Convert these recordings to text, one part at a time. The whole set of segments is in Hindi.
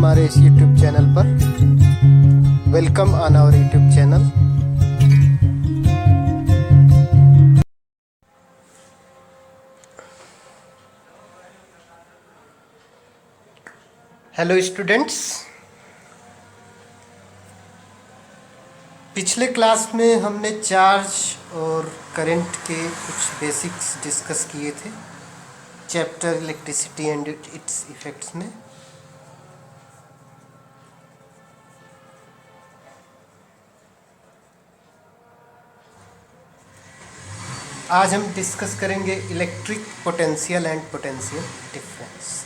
हमारे इस YouTube चैनल पर। Welcome on our YouTube channel. Hello students, पिछले क्लास में हमने चार्ज और करंट के कुछ बेसिक्स डिस्कस किए थे chapter electricity and it's effects में। आज हम डिस्कस करेंगे electric potential and potential difference.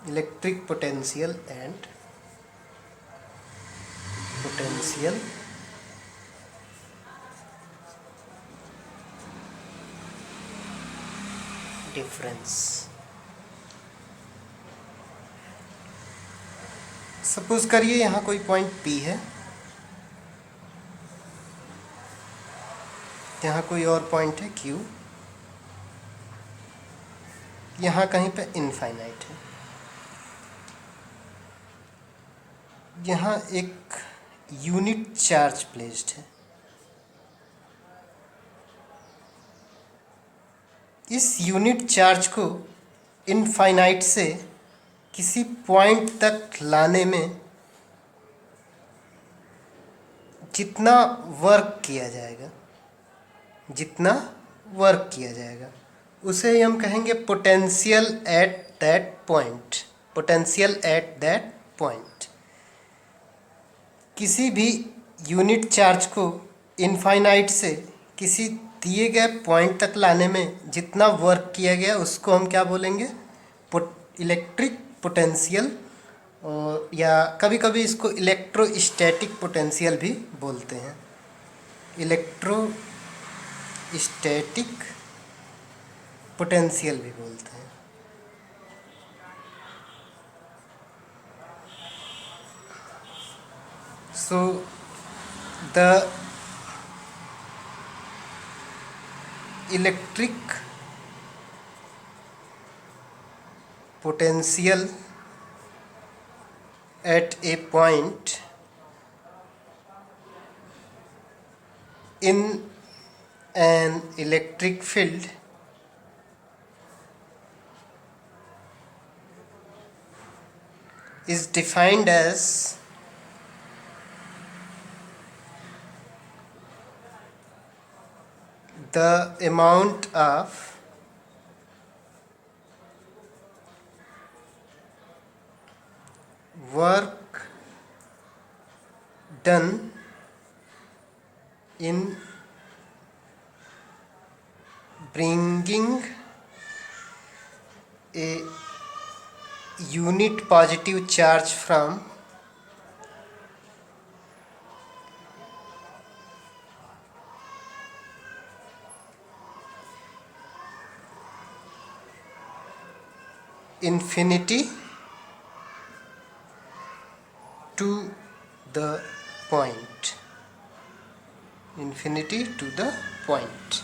Electric potential and potential difference. Suppose करिए यहाँ कोई पॉइंट P है, यहाँ कोई और पॉइंट है Q, यहाँ कहीं पे इनफाइनाइट है, यहाँ एक यूनिट चार्ज प्लेस्ड है। इस यूनिट चार्ज को इनफाइनाइट से किसी पॉइंट तक लाने में जितना वर्क किया जाएगा उसे ही हम कहेंगे potential at that point. Potential at that point. किसी भी यूनिट चार्ज को इनफाइनाइट से किसी दिए गए पॉइंट तक लाने में जितना वर्क किया गया उसको हम क्या बोलेंगे? इलेक्ट्रिक पोटेंशियल, या कभी कभी इसको इलेक्ट्रोस्टैटिक पोटेंशियल भी बोलते हैं। इलेक्ट्रोस्टैटिक पोटेंशियल भी बोलते हैं। So the electric potential at a point in an electric field is defined as the amount of work done in bringing a unit positive charge from infinity to the point। infinity to the point।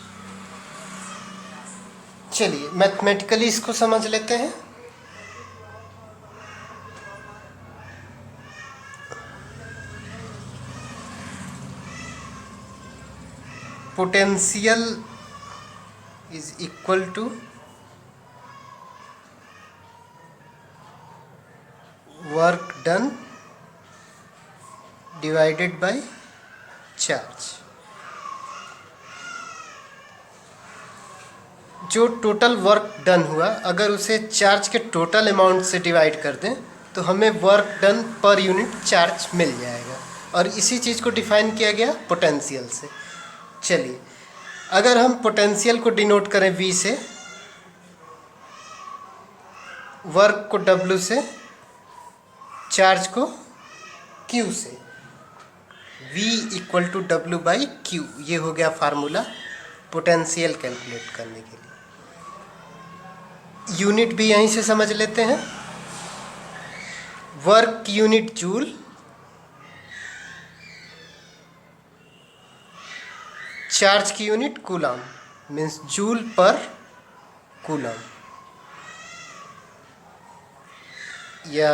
चलिए मैथमेटिकली इसको समझ लेते हैं। Potential is equal to work done divided by charge. जो टोटल वर्क डन हुआ अगर उसे चार्ज के टोटल अमाउंट से डिवाइड कर दें तो हमें वर्क डन पर यूनिट चार्ज मिल जाएगा, और इसी चीज़ को डिफाइन किया गया पोटेंशियल से। चलिए अगर हम पोटेंशियल को डिनोट करें V से, वर्क को W से, चार्ज को Q से, V equal to W by Q, ये हो गया फार्मूला पोटेंशियल कैलकुलेट करने के लिए। यूनिट भी यहीं से समझ लेते हैं। वर्क की यूनिट जूल, चार्ज की यूनिट कूलाम, मीन्स जूल पर कूलम या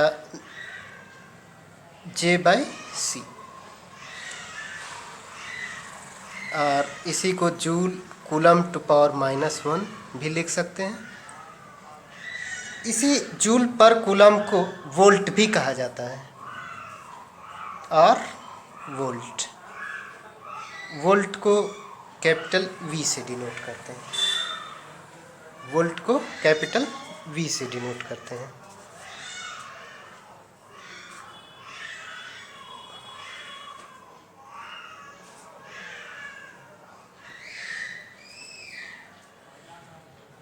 J/C, और इसी को जूल कूलम टू पावर -1 भी लिख सकते हैं। इसी जूल पर कूलम को वोल्ट भी कहा जाता है, और वोल्ट को कैपिटल V से डिनोट करते हैं। वोल्ट को कैपिटल V से डिनोट करते हैं।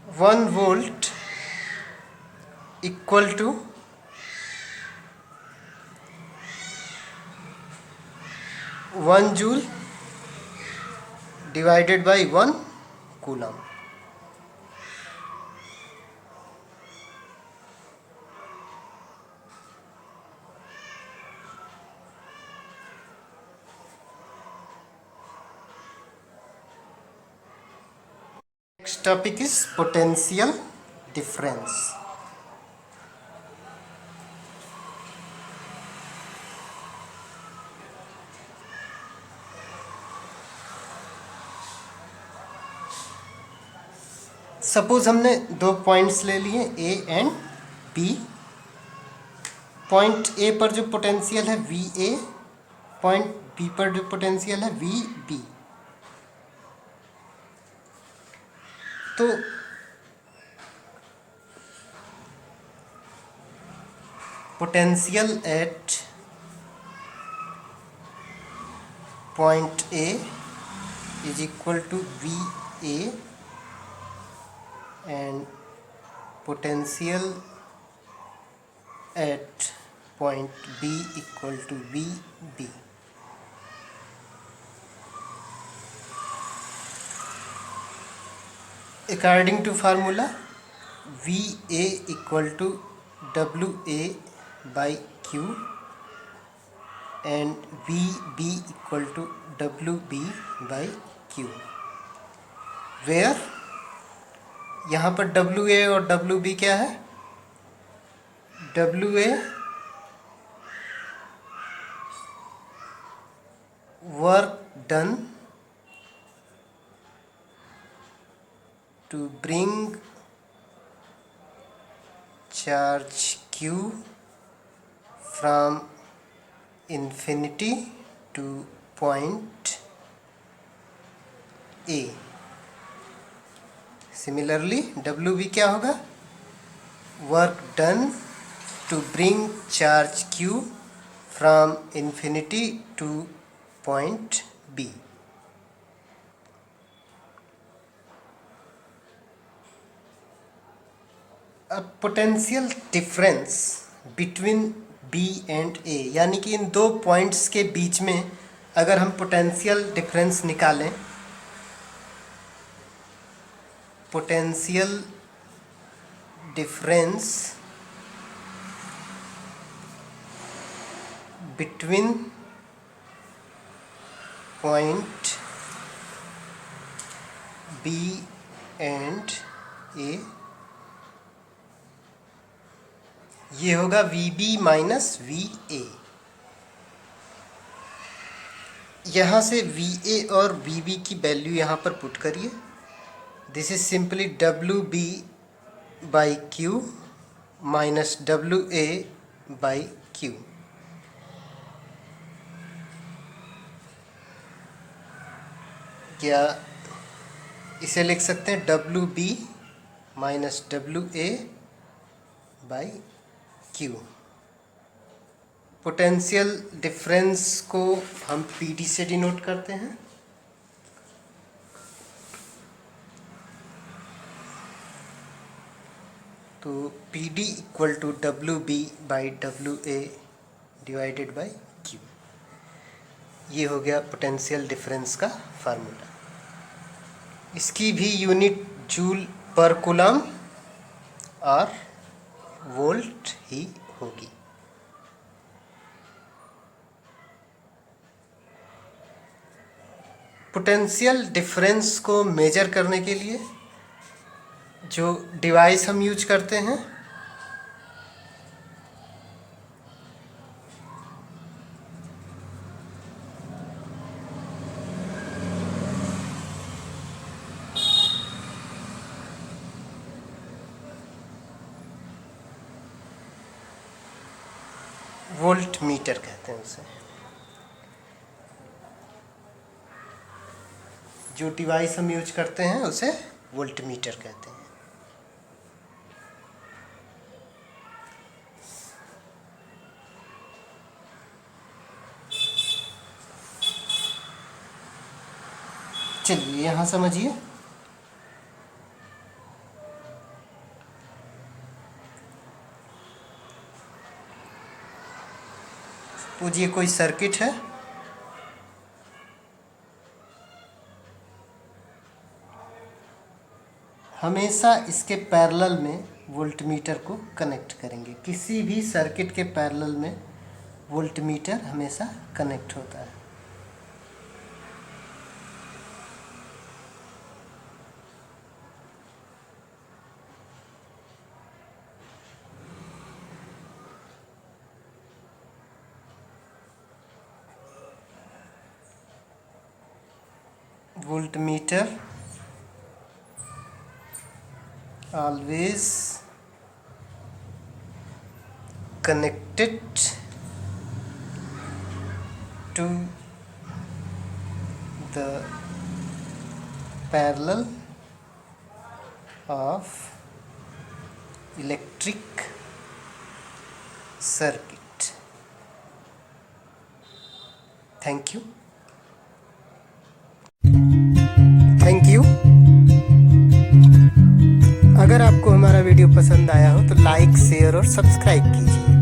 One volt equal to 1 joule divided by 1 coulomb. Next topic is potential difference. Suppose हमने दो पॉइंट्स ले लिए A and B। Point A पर जो पोटेंशियल है VA, पॉइंट B पर जो पोटेंशियल है VB। तो potential at point A is equal to VA and potential at point B equal to VB. According to formula, VA equal to WA by Q and VB equal to WB by Q, where यहाँ पर WA और WB क्या है? WA work done to bring charge Q from infinity to point A। Similarly WB क्या होगा? Work done to bring charge Q from infinity to point B। अब potential difference between B and A, यानी कि इन दो पॉइंट्स के बीच में अगर हम पोटेंशियल डिफरेंस निकालें, potential difference between point B and A, ये होगा VB माइनस VA। यहाँ से VA और VB की वैल्यू यहाँ पर पुट करिए। This is simply WB by Q minus WA by Q। क्या इसे लिख सकते हैं WB minus WA by Q। Potential difference को हम PD से डिनोट करते हैं। तो PD equal to WB by WA divided by Q। ये हो गया पोटेंशियल डिफरेंस का फार्मूला। इसकी भी यूनिट जूल पर कूलम और वोल्ट ही होगी। पोटेंशियल डिफरेंस को मेजर करने के लिए जो डिवाइस हम यूज करते हैं वोल्ट मीटर कहते हैं उसे। जो डिवाइस हम यूज करते हैं उसे वोल्ट मीटर कहते हैं। चलिए यहाँ समझिए। पूछिए कोई सर्किट है, हमेशा इसके पैरेलल में वोल्टमीटर को कनेक्ट करेंगे। किसी भी सर्किट के पैरेलल में वोल्टमीटर हमेशा कनेक्ट होता है। voltmeter always connected to the parallel of electric circuit. Thank you. अगर आपको हमारा वीडियो पसंद आया हो तो लाइक, शेयर और सब्सक्राइब कीजिए।